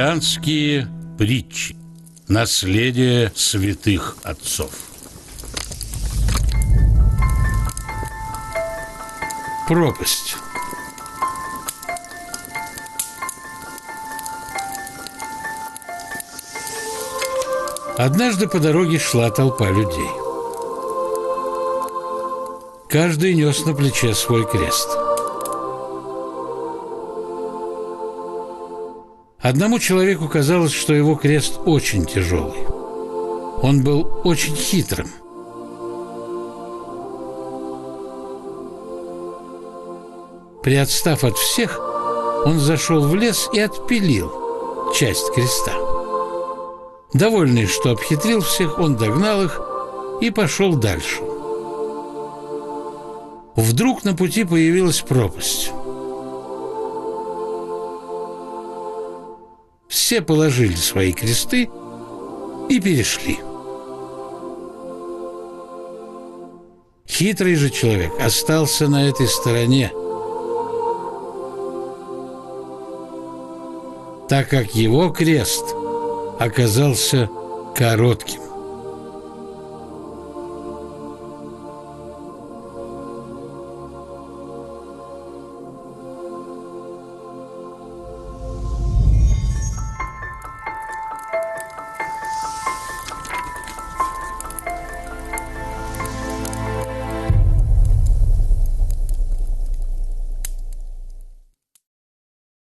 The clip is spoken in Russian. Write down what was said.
Христианские притчи. Наследие святых отцов. Пропасть. Однажды по дороге шла толпа людей. Каждый нес на плече свой крест. Одному человеку казалось, что его крест очень тяжелый. Он был очень хитрым. Приотстав от всех, он зашел в лес и отпилил часть креста. Довольный, что обхитрил всех, он догнал их и пошел дальше. Вдруг на пути появилась пропасть. Все положили свои кресты и перешли. Хитрый же человек остался на этой стороне, так как его крест оказался коротким.